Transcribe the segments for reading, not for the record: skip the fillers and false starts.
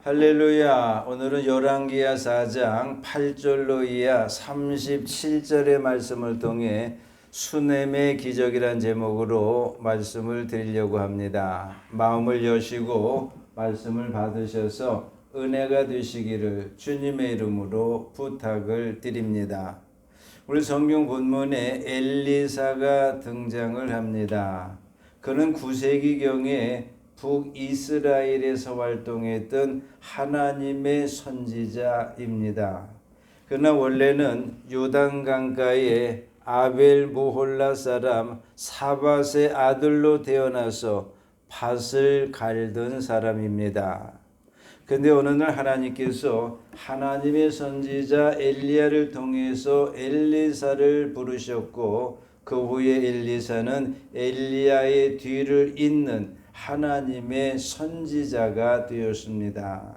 할렐루야. 오늘은 열왕기하 4장 8절로 이하 37절의 말씀을 통해 수넴의 기적이란 제목으로 말씀을 드리려고 합니다. 마음을 여시고 말씀을 받으셔서 은혜가 되시기를 주님의 이름으로 부탁을 드립니다. 우리 성경 본문에 엘리사가 등장을 합니다. 그는 9세기경에 북이스라엘에서 활동했던 하나님의 선지자입니다. 그러나 원래는 요단강가의 아벨 모홀라 사람 사밧의 아들로 태어나서 밭을 갈던 사람입니다. 그런데 어느 날 하나님께서 하나님의 선지자 엘리야를 통해서 엘리사를 부르셨고 그 후에 엘리사는 엘리야의 뒤를 잇는 하나님의 선지자가 되었습니다.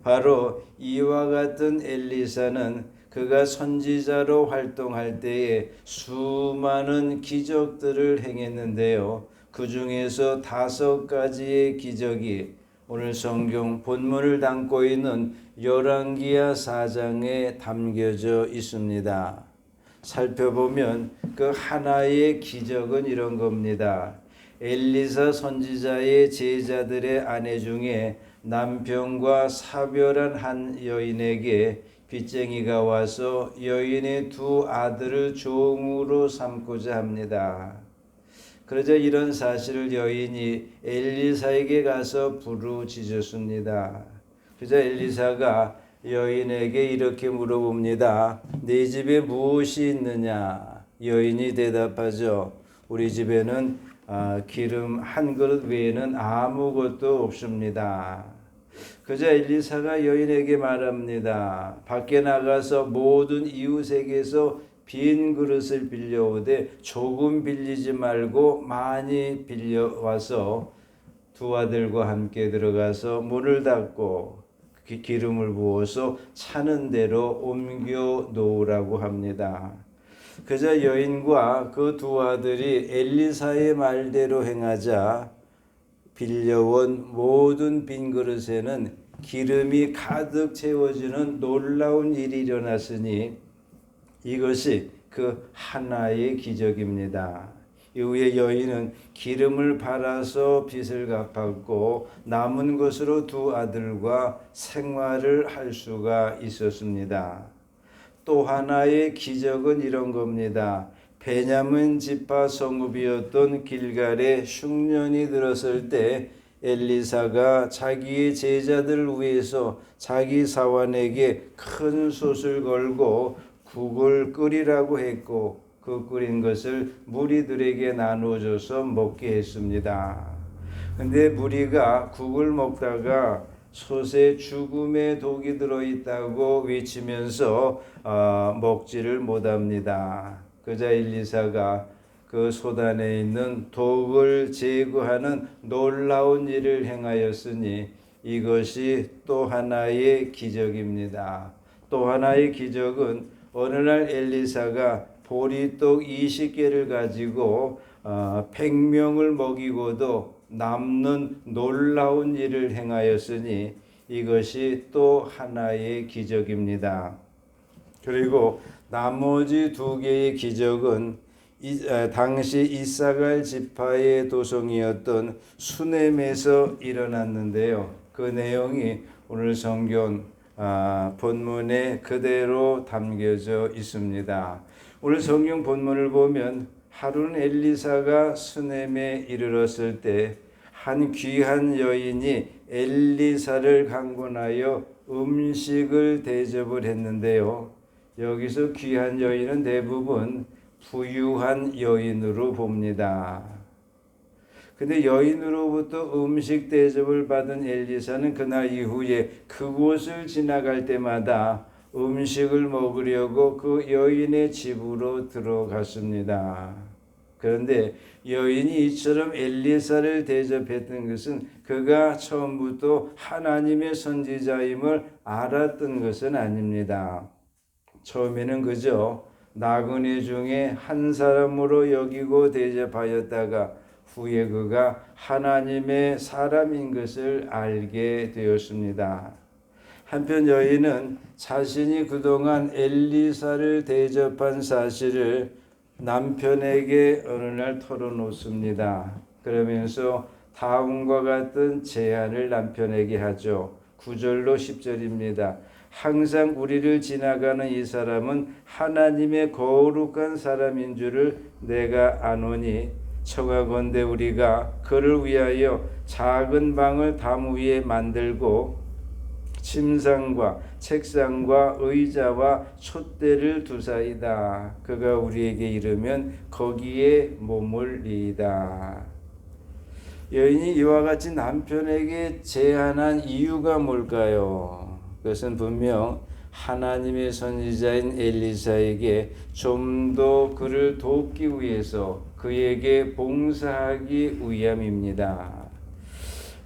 바로 이와 같은 엘리사는 그가 선지자로 활동할 때에 수많은 기적들을 행했는데요. 그 중에서 5가지의 기적이 오늘 성경 본문을 담고 있는 열왕기하 4장에 담겨져 있습니다. 살펴보면 그 하나의 기적은 이런 겁니다. 엘리사 선지자의 제자들의 아내 중에 남편과 사별한 한 여인에게 빚쟁이가 와서 여인의 2 아들을 종으로 삼고자 합니다. 그러자 이런 사실을 여인이 엘리사에게 가서 부르짖었습니다. 그러자 엘리사가 여인에게 이렇게 물어봅니다. 네 집에 무엇이 있느냐? 여인이 대답하죠. 우리 집에는 기름 한 그릇 외에는 아무것도 없습니다. 그저 엘리사가 여인에게 말합니다. 밖에 나가서 모든 이웃에게서 빈 그릇을 빌려오되 조금 빌리지 말고 많이 빌려와서 2 아들과 함께 들어가서 문을 닫고 기름을 부어서 차는 대로 옮겨 놓으라고 합니다. 그저 여인과 그 2 아들이 엘리사의 말대로 행하자 빌려온 모든 빈 그릇에는 기름이 가득 채워지는 놀라운 일이 일어났으니 이것이 그 하나의 기적입니다. 이후에 여인은 기름을 팔아서 빚을 갚았고 남은 것으로 2 아들과 생활을 할 수가 있었습니다. 또 하나의 기적은 이런 겁니다. 베냐민 지파 성읍이었던 길갈에 흉년이 들었을 때 엘리사가 자기의 제자들을 위해서 자기 사환에게 큰 솥을 걸고 국을 끓이라고 했고 그 끓인 것을 무리들에게 나눠줘서 먹게 했습니다. 근데 무리가 국을 먹다가 솥에 죽음의 독이 들어있다고 외치면서 먹지를 못합니다. 그자 엘리사가 그 솥 안에 있는 독을 제거하는 놀라운 일을 행하였으니 이것이 또 하나의 기적입니다. 또 하나의 기적은 어느 날 엘리사가 보리떡 20개를 가지고 100명을 먹이고도 남는 놀라운 일을 행하였으니 이것이 또 하나의 기적입니다. 그리고 나머지 2개의 기적은 당시 이사갈 지파의 도성이었던 수넴에서 일어났는데요. 그 내용이 오늘 성경 본문에 그대로 담겨져 있습니다. 오늘 성경 본문을 보면 하루는 엘리사가 수넴에 이르렀을 때 한 귀한 여인이 엘리사를 강권하여 음식을 대접을 했는데요. 여기서 귀한 여인은 대부분 부유한 여인으로 봅니다. 근데 여인으로부터 음식 대접을 받은 엘리사는 그날 이후에 그곳을 지나갈 때마다 음식을 먹으려고 그 여인의 집으로 들어갔습니다. 그런데 여인이 이처럼 엘리사를 대접했던 것은 그가 처음부터 하나님의 선지자임을 알았던 것은 아닙니다. 처음에는 그저 나그네 중에 한 사람으로 여기고 대접하였다가 후에 그가 하나님의 사람인 것을 알게 되었습니다. 한편 여인은 자신이 그동안 엘리사를 대접한 사실을 남편에게 어느 날 털어놓습니다. 그러면서 다음과 같은 제안을 남편에게 하죠. 9절로 10절입니다. 항상 우리를 지나가는 이 사람은 하나님의 거룩한 사람인 줄을 내가 아노니 청하건대 우리가 그를 위하여 작은 방을 담 위에 만들고 침상과 책상과 의자와 촛대를 두사이다. 그가 우리에게 이르면 거기에 머물리이다. 여인이 이와 같이 남편에게 제안한 이유가 뭘까요? 그것은 분명 하나님의 선지자인 엘리사에게 좀 더 그를 돕기 위해서 그에게 봉사하기 위함입니다.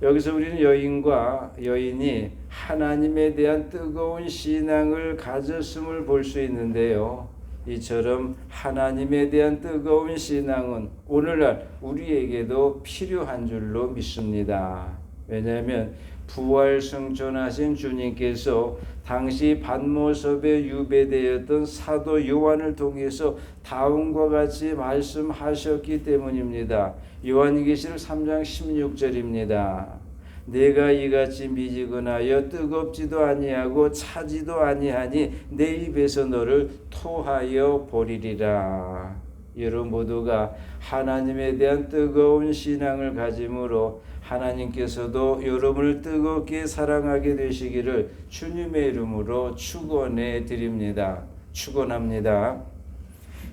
여기서 우리는 여인이 하나님에 대한 뜨거운 신앙을 가졌음을 볼 수 있는데요. 이처럼 하나님에 대한 뜨거운 신앙은 오늘날 우리에게도 필요한 줄로 믿습니다. 왜냐하면 부활 승천하신 주님께서 당시 반모섭에 유배되었던 사도 요한을 통해서 다음과 같이 말씀하셨기 때문입니다. 요한계시록 3장 16절입니다. 내가 이같이 미지근하여 뜨겁지도 아니하고 차지도 아니하니 내 입에서 너를 토하여 버리리라. 여러분 모두가 하나님에 대한 뜨거운 신앙을 가짐으로 하나님께서도 여러분을 뜨겁게 사랑하게 되시기를 주님의 이름으로 축원해 드립니다. 축원합니다.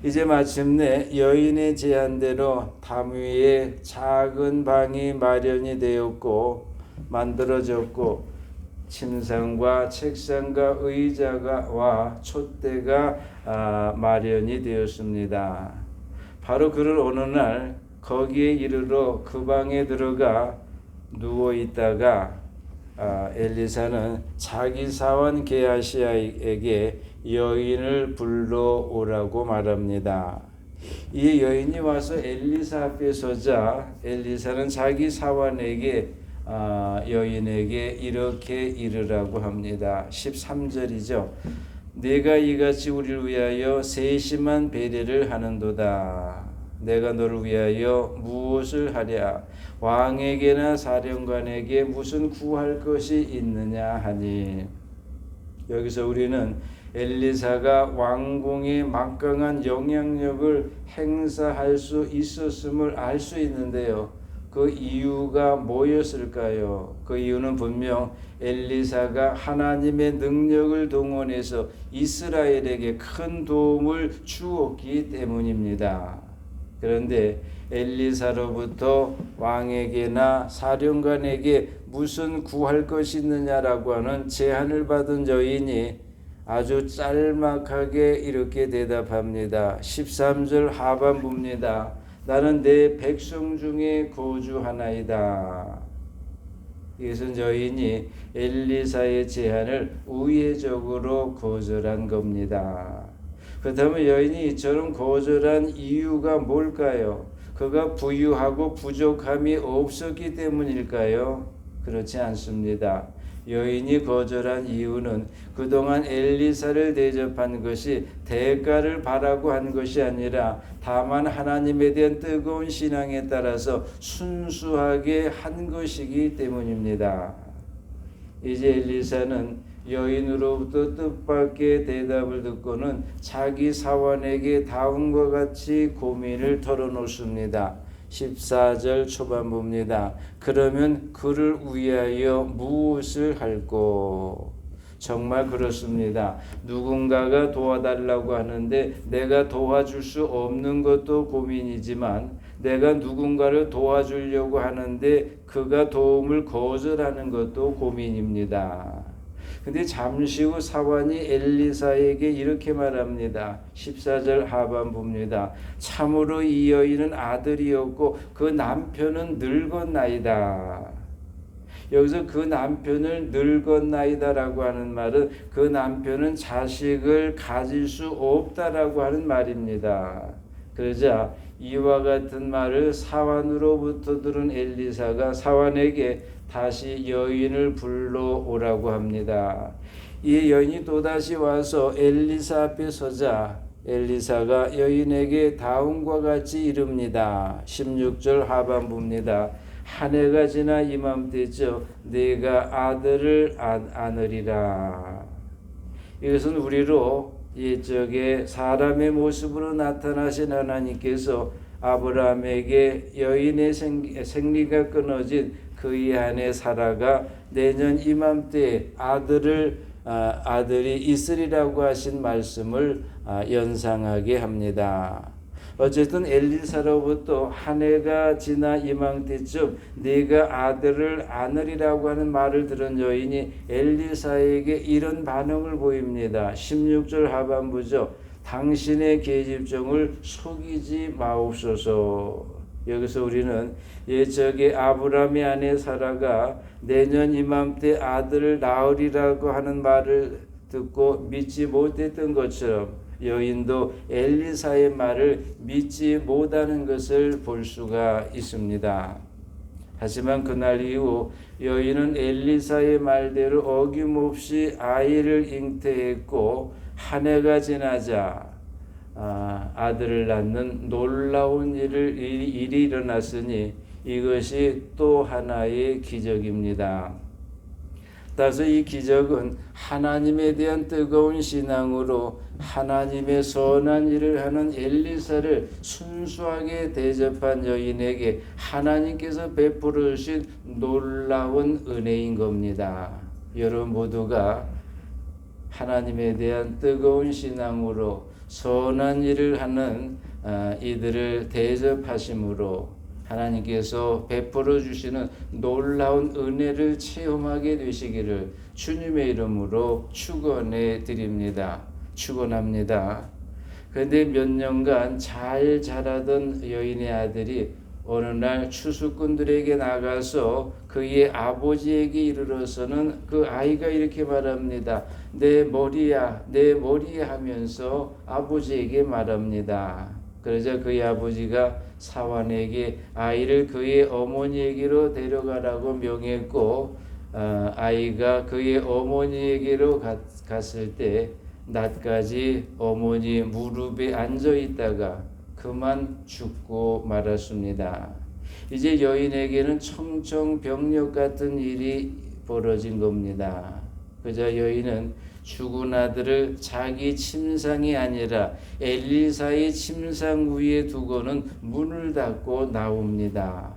이제 마침내 여인의 제안대로 담 위에 작은 방이 마련이 되었고 만들어졌고 침상과 책상과 의자와 촛대가 마련이 되었습니다. 바로 그를 어느 날 거기에 이르러 그 방에 들어가 누워 있다가 엘리사는 자기 사원 게하시아에게 여인을 불러오라고 말합니다. 이 여인이 와서 엘리사 앞에 서자 엘리사는 자기 사원에게 여인에게 이렇게 이르라고 합니다. 13절이죠. 내가 이같이 우리를 위하여 세심한 배려를 하는도다. 내가 너를 위하여 무엇을 하랴? 왕에게나 사령관에게 무슨 구할 것이 있느냐 하니. 여기서 우리는 엘리사가 왕궁에 막강한 영향력을 행사할 수 있었음을 알 수 있는데요. 그 이유가 뭐였을까요? 그 이유는 분명 엘리사가 하나님의 능력을 동원해서 이스라엘에게 큰 도움을 주었기 때문입니다. 그런데 엘리사로부터 왕에게나 사령관에게 무슨 구할 것이 있느냐라고 하는 제안을 받은 여인이 아주 짤막하게 이렇게 대답합니다. 13절 하반부입니다. 나는 내 백성 중에 거주하나이다. 이것은 여인이 엘리사의 제안을 우회적으로 거절한 겁니다. 그렇다면 여인이 이처럼 거절한 이유가 뭘까요? 그가 부유하고 부족함이 없었기 때문일까요? 그렇지 않습니다. 여인이 거절한 이유는 그동안 엘리사를 대접한 것이 대가를 바라고 한 것이 아니라 다만 하나님에 대한 뜨거운 신앙에 따라서 순수하게 한 것이기 때문입니다. 이제 엘리사는 여인으로부터 뜻밖의 대답을 듣고는 자기 사원에게 다음과 같이 고민을 털어놓습니다. 14절 초반부입니다. 그러면 그를 위하여 무엇을 할꼬? 정말 그렇습니다. 누군가가 도와달라고 하는데 내가 도와줄 수 없는 것도 고민이지만 내가 누군가를 도와주려고 하는데 그가 도움을 거절하는 것도 고민입니다. 근데 잠시 후 사환이 엘리사에게 이렇게 말합니다. 14절 하반부입니다. 참으로 이 여인은 아들이었고 그 남편은 늙었나이다. 여기서 그 남편을 늙었나이다라고 하는 말은 그 남편은 자식을 가질 수 없다라고 하는 말입니다. 그러자 이와 같은 말을 사환으로부터 들은 엘리사가 사환에게 다시 여인을 불러오라고 합니다. 이 여인이 또다시 와서 엘리사 앞에 서자 엘리사가 여인에게 다음과 같이 이릅니다. 16절 하반부입니다. 한 해가 지나 이맘때쯤 네가 아들을 안으리라. 이것은 우리로 옛적에 사람의 모습으로 나타나신 하나님께서 아브라함에게 여인의 생리가 끊어진 그의 아내 사라가 내년 이맘때 아들이 있으리라고 하신 말씀을 연상하게 합니다. 어쨌든 엘리사로부터 한 해가 지나 이맘때쯤 네가 아들을 안으리라고 하는 말을 들은 여인이 엘리사에게 이런 반응을 보입니다. 16절 하반부죠. 당신의 계집종을 속이지 마옵소서. 여기서 우리는 옛적에 아브라함의 아내 사라가 내년 이맘때 아들을 낳으리라고 하는 말을 듣고 믿지 못했던 것처럼 여인도 엘리사의 말을 믿지 못하는 것을 볼 수가 있습니다. 하지만 그날 이후 여인은 엘리사의 말대로 어김없이 아이를 잉태했고 한 해가 지나자 아들을 낳는 놀라운 일이 일어났으니 이것이 또 하나의 기적입니다. 따라서 이 기적은 하나님에 대한 뜨거운 신앙으로 하나님의 선한 일을 하는 엘리사를 순수하게 대접한 여인에게 하나님께서 베풀어 주신 놀라운 은혜인 겁니다. 여러분 모두가 하나님에 대한 뜨거운 신앙으로 선한 일을 하는 이들을 대접하심으로 하나님께서 베풀어 주시는 놀라운 은혜를 체험하게 되시기를 주님의 이름으로 축원해 드립니다. 축원합니다. 그런데 몇 년간 잘 자라던 여인의 아들이 어느 날 추수꾼들에게 나가서 그의 아버지에게 이르러서는 그 아이가 이렇게 말합니다. 내 머리야, 내 머리야 하면서 아버지에게 말합니다. 그러자 그의 아버지가 사환에게 아이를 그의 어머니에게로 데려가라고 명했고 아이가 그의 어머니에게로 갔을 때 낮까지 어머니 무릎에 앉아 있다가 그만 죽고 말았습니다. 이제 여인에게는 청정병력 같은 일이 벌어진 겁니다. 그저 여인은 죽은 아들을 자기 침상이 아니라 엘리사의 침상 위에 두고는 문을 닫고 나옵니다.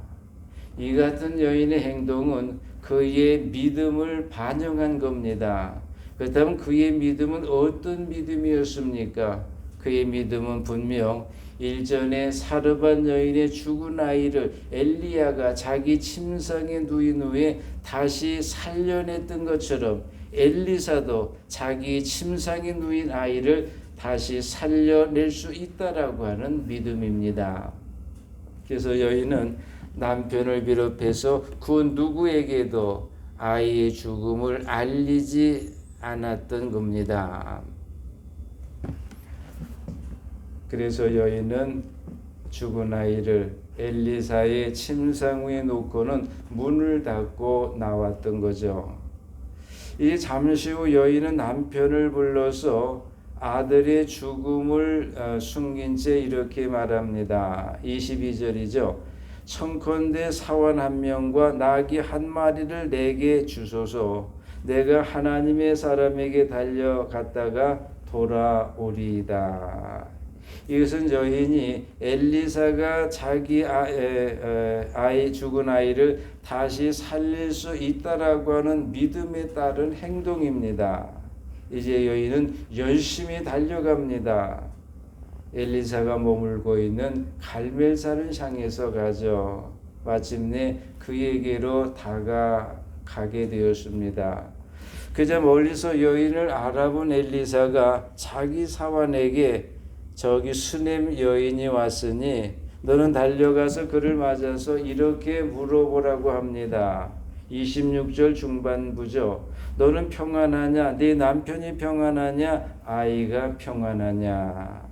이 같은 여인의 행동은 그의 믿음을 반영한 겁니다. 그렇다면 그의 믿음은 어떤 믿음이었습니까? 그의 믿음은 분명 일전에 사르밧 여인의 죽은 아이를 엘리야가 자기 침상에 누인 후에 다시 살려냈던 것처럼 엘리사도 자기 침상에 누인 아이를 다시 살려낼 수 있다라고 하는 믿음입니다. 그래서 여인은 남편을 비롯해서 그 누구에게도 아이의 죽음을 알리지 않았던 겁니다. 그래서 여인은 죽은 아이를 엘리사의 침상 위에 놓고는 문을 닫고 나왔던 거죠. 이 잠시 후 여인은 남편을 불러서 아들의 죽음을 숨긴 채 이렇게 말합니다. 22절이죠. 청컨대 사원 한 명과 나귀 한 마리를 내게 주소서. 내가 하나님의 사람에게 달려갔다가 돌아오리이다. 이것은 여인이 엘리사가 자기 죽은 아이를 다시 살릴 수 있다라고 하는 믿음에 따른 행동입니다. 이제 여인은 열심히 달려갑니다. 엘리사가 머물고 있는 갈멜산을 향해서 가죠. 마침내 그에게로 다가가게 되었습니다. 그저 멀리서 여인을 알아본 엘리사가 자기 사환에게 저기 수넴 여인이 왔으니 너는 달려가서 그를 맞아서 이렇게 물어보라고 합니다. 26절 중반부죠. 너는 평안하냐? 네 남편이 평안하냐? 아이가 평안하냐?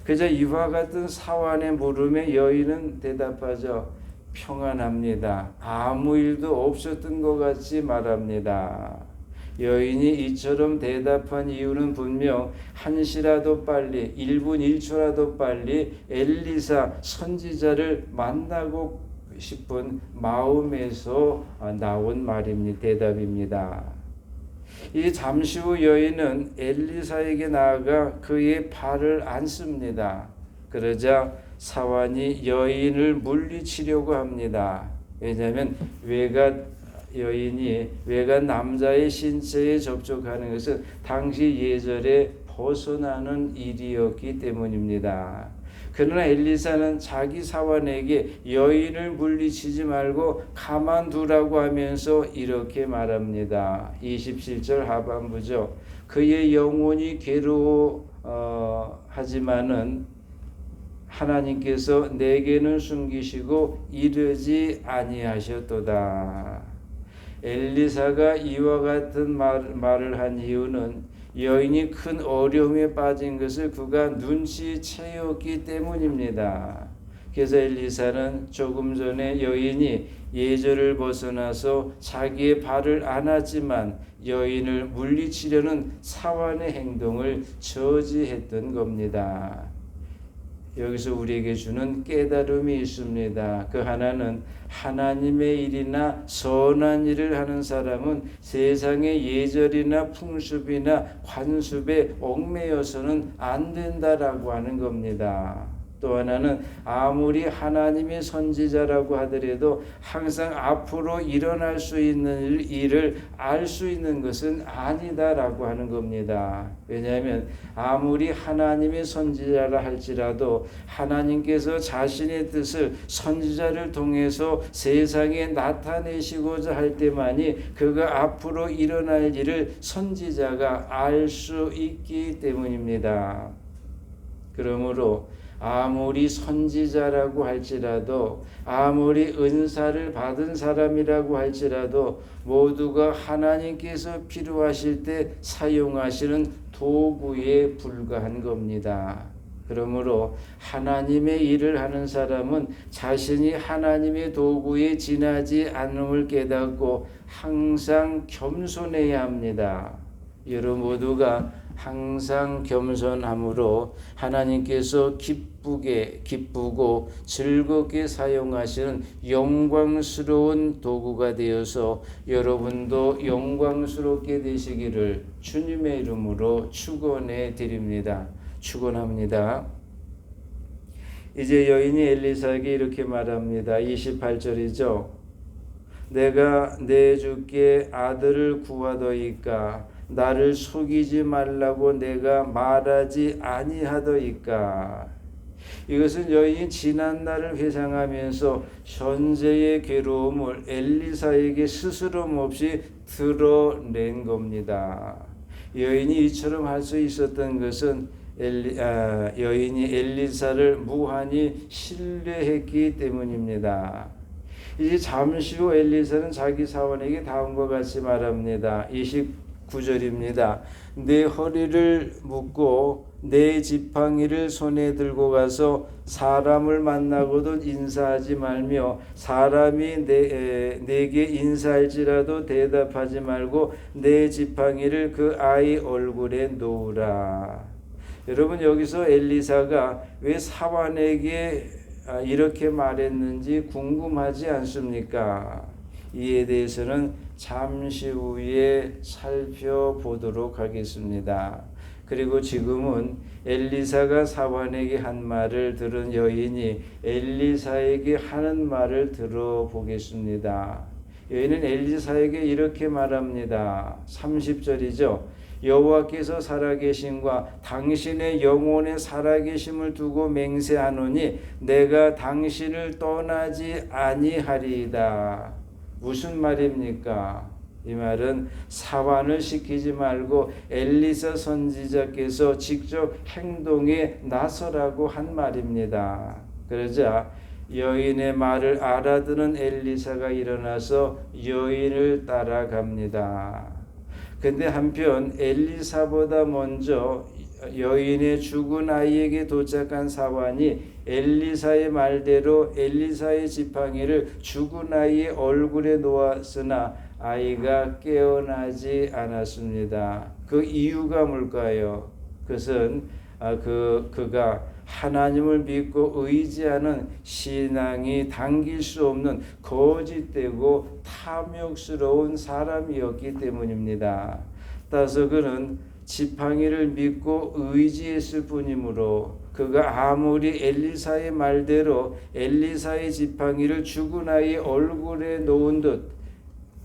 그저 이와 같은 사환의 물음에 여인은 대답하죠. 평안합니다. 아무 일도 없었던 것 같이 말합니다. 여인이 이처럼 대답한 이유는 분명 한시라도 빨리 1분 1초라도 빨리 엘리사 선지자를 만나고 싶은 마음에서 나온 말입니다. 대답입니다. 이 잠시 후 여인은 엘리사에게 나아가 그의 발을 안습니다. 그러자 사환이 여인을 물리치려고 합니다. 왜냐하면 여인이 외간 남자의 신체에 접촉하는 것은 당시 예절에 벗어나는 일이었기 때문입니다. 그러나 엘리사는 자기 사환에게 여인을 물리치지 말고 가만두라고 하면서 이렇게 말합니다. 27절 하반부죠. 그의 영혼이 괴로워하지만은 하나님께서 내게는 숨기시고 이르지 아니하셨도다. 엘리사가 이와 같은 말을 한 이유는 여인이 큰 어려움에 빠진 것을 그가 눈치채었기 때문입니다. 그래서 엘리사는 조금 전에 여인이 예절을 벗어나서 자기의 발을 안았지만 여인을 물리치려는 사환의 행동을 저지했던 겁니다. 여기서 우리에게 주는 깨달음이 있습니다. 그 하나는 하나님의 일이나 선한 일을 하는 사람은 세상의 예절이나 풍습이나 관습에 얽매여서는 안 된다라고 하는 겁니다. 또 하나는 아무리 하나님의 선지자라고 하더라도 항상 앞으로 일어날 수 있는 일을 알 수 있는 것은 아니다라고 하는 겁니다. 왜냐하면 아무리 하나님의 선지자라 할지라도 하나님께서 자신의 뜻을 선지자를 통해서 세상에 나타내시고자 할 때만이 그가 앞으로 일어날 일을 선지자가 알 수 있기 때문입니다. 그러므로 아무리 선지자라고 할지라도 아무리 은사를 받은 사람이라고 할지라도 모두가 하나님께서 필요하실 때 사용하시는 도구에 불과한 겁니다. 그러므로 하나님의 일을 하는 사람은 자신이 하나님의 도구에 지나지 않음을 깨닫고 항상 겸손해야 합니다. 여러분 모두가 항상 겸손함으로 하나님께서 기쁘고 즐겁게 사용하시는 영광스러운 도구가 되어서 여러분도 영광스럽게 되시기를 주님의 이름으로 축원해 드립니다. 축원합니다. 이제 여인이 엘리사에게 이렇게 말합니다. 28절이죠. 내가 내 주께 아들을 구하더이까 나를 속이지 말라고 내가 말하지 아니하더이까. 이것은 여인이 지난 날을 회상하면서 현재의 괴로움을 엘리사에게 스스럼 없이 드러낸 겁니다. 여인이 이처럼 할 수 있었던 것은 여인이 엘리사를 무한히 신뢰했기 때문입니다. 이제 잠시 후 엘리사는 자기 사원에게 다음과 같이 말합니다. 29절입니다. 내 허리를 묶고 내 지팡이를 손에 들고 가서 사람을 만나고도 인사하지 말며 사람이 내게 인사할지라도 대답하지 말고 내 지팡이를 그 아이 얼굴에 놓으라. 여러분 여기서 엘리사가 왜 사환에게 이렇게 말했는지 궁금하지 않습니까? 이에 대해서는 잠시 후에 살펴보도록 하겠습니다. 그리고 지금은 엘리사가 사환에게 한 말을 들은 여인이 엘리사에게 하는 말을 들어보겠습니다. 여인은 엘리사에게 이렇게 말합니다. 30절이죠. 여호와께서 살아계심과 당신의 영혼의 살아계심을 두고 맹세하노니 내가 당신을 떠나지 아니하리이다. 무슨 말입니까? 이 말은 사환을 시키지 말고 엘리사 선지자께서 직접 행동에 나서라고 한 말입니다. 그러자 여인의 말을 알아듣는 엘리사가 일어나서 여인을 따라갑니다. 근데 한편 엘리사보다 먼저 여인의 죽은 아이에게 도착한 사환이 엘리사의 말대로 엘리사의 지팡이를 죽은 아이의 얼굴에 놓았으나 아이가 깨어나지 않았습니다. 그 이유가 뭘까요? 그것은 그가 하나님을 믿고 의지하는 신앙이 당길 수 없는 거짓되고 탐욕스러운 사람이었기 때문입니다. 따라서 그는 지팡이를 믿고 의지했을 뿐이므로 그가 아무리 엘리사의 말대로 엘리사의 지팡이를 죽은 아이의 얼굴에 놓은 듯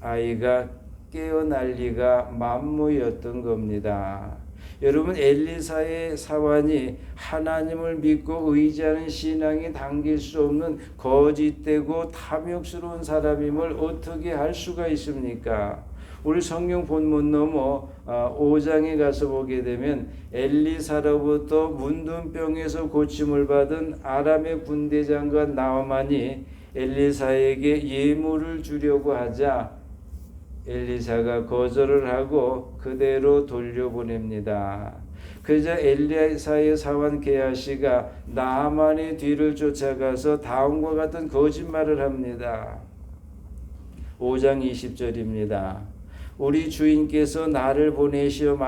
아이가 깨어날 리가 만무였던 겁니다. 여러분, 엘리사의 사환이 하나님을 믿고 의지하는 신앙이 당길 수 없는 거짓되고 탐욕스러운 사람임을 어떻게 할 수가 있습니까? 우리 성경 본문 넘어 5장에 가서 보게 되면 엘리사로부터 문둥병에서 고침을 받은 아람의 군대장과 나아만이 엘리사에게 예물을 주려고 하자 엘리사가 거절을 하고 그대로 돌려보냅니다. 그러자 엘리사의 사환 게하시가 나아만의 뒤를 쫓아가서 다음과 같은 거짓말을 합니다. 5장 20절입니다. 우리 주인께서 나를 보내시어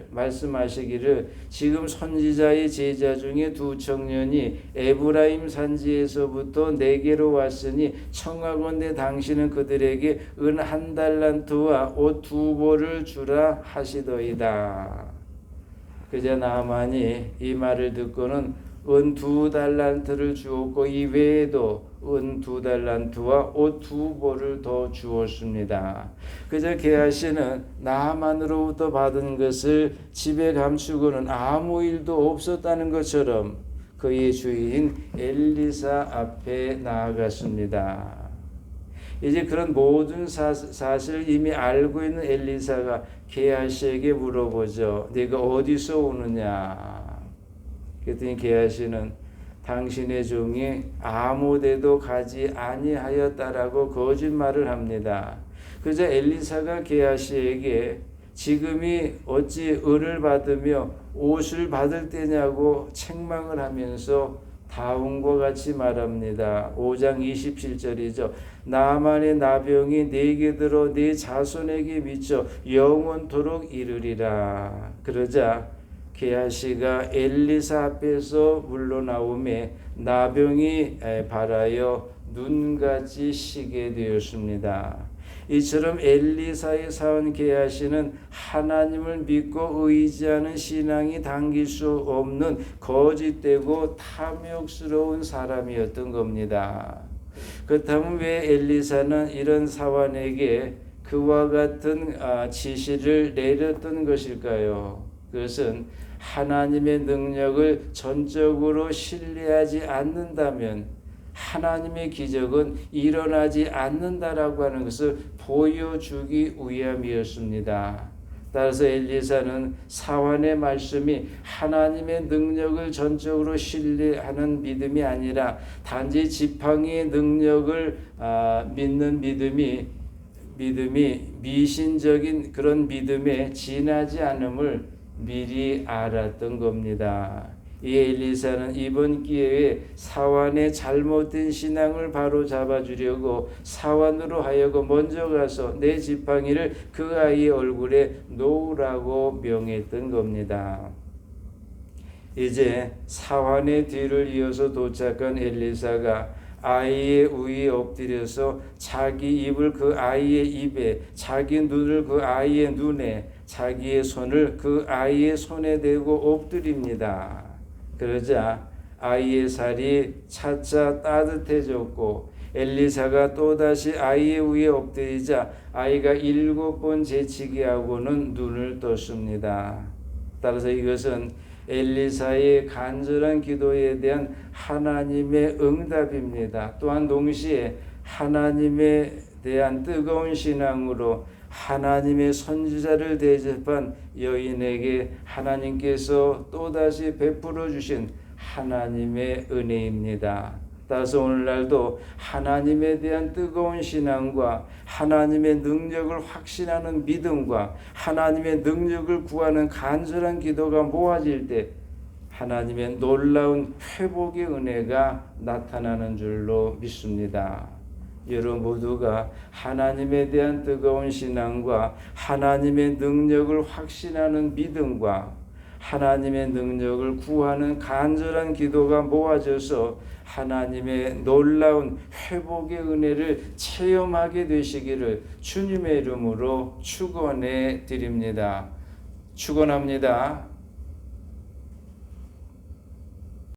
말씀하시기를 지금 선지자의 제자 중에 두 청년이 에브라임 산지에서부터 내게로 왔으니 청하건대 당신은 그들에게 은 1달란트와 옷 2벌을 주라 하시더이다. 그자 나아만이 이 말을 듣고는 은 2달란트를 주었고 이 외에도 은 2달란트와 옷 2벌을 더 주었습니다. 그저 게하시는 나아만으로부터 받은 것을 집에 감추고는 아무 일도 없었다는 것처럼 그의 주인 엘리사 앞에 나아갔습니다. 이제 그런 모든 사실을 이미 알고 있는 엘리사가 게하시에게 물어보죠. 네가 어디서 오느냐? 그랬더니 게하시는 당신의 종이 아무데도 가지 아니하였다라고 거짓말을 합니다. 그래서 엘리사가 게하시에게 지금이 어찌 은을 받으며 옷을 받을 때냐고 책망을 하면서 다음과 같이 말합니다. 5장 27절이죠. 나만의 나병이 내게 들어 내 자손에게 미쳐 영원토록 이르리라. 그러자 게하시가 엘리사 앞에서 물러나오매 나병이 발하여 눈같이 시게 되었습니다. 이처럼 엘리사의 사원 게하시는 하나님을 믿고 의지하는 신앙이 당길 수 없는 거짓되고 탐욕스러운 사람이었던 겁니다. 그렇다면 왜 엘리사는 이런 사원에게 그와 같은 지시를 내렸던 것일까요? 그것은 하나님의 능력을 전적으로 신뢰하지 않는다면 하나님의 기적은 일어나지 않는다라고 하는 것을 보여주기 위함이었습니다. 따라서 엘리사는 사환의 말씀이 하나님의 능력을 전적으로 신뢰하는 믿음이 아니라 단지 지팡이의 능력을 믿는 믿음이 미신적인 그런 믿음에 지나지 않음을 미리 알았던 겁니다. 이 엘리사는 이번 기회에 사환의 잘못된 신앙을 바로 잡아주려고 사환으로 하여금 먼저 가서 내 지팡이를 그 아이의 얼굴에 놓으라고 명했던 겁니다. 이제 사환의 뒤를 이어서 도착한 엘리사가 아이의 위에 엎드려서 자기 입을 그 아이의 입에, 자기 눈을 그 아이의 눈에, 자기의 손을 그 아이의 손에 대고 엎드립니다. 그러자 아이의 살이 차차 따뜻해졌고 엘리사가 또다시 아이의 위에 엎드리자 아이가 7번 재치기 하고는 눈을 떴습니다. 따라서 이것은 엘리사의 간절한 기도에 대한 하나님의 응답입니다. 또한 동시에 하나님에 대한 뜨거운 신앙으로 하나님의 선지자를 대접한 여인에게 하나님께서 또다시 베풀어 주신 하나님의 은혜입니다. 따라서 오늘날도 하나님에 대한 뜨거운 신앙과 하나님의 능력을 확신하는 믿음과 하나님의 능력을 구하는 간절한 기도가 모아질 때 하나님의 놀라운 회복의 은혜가 나타나는 줄로 믿습니다. 여러분 모두가 하나님에 대한 뜨거운 신앙과 하나님의 능력을 확신하는 믿음과 하나님의 능력을 구하는 간절한 기도가 모아져서 하나님의 놀라운 회복의 은혜를 체험하게 되시기를 주님의 이름으로 축원해 드립니다. 축원합니다.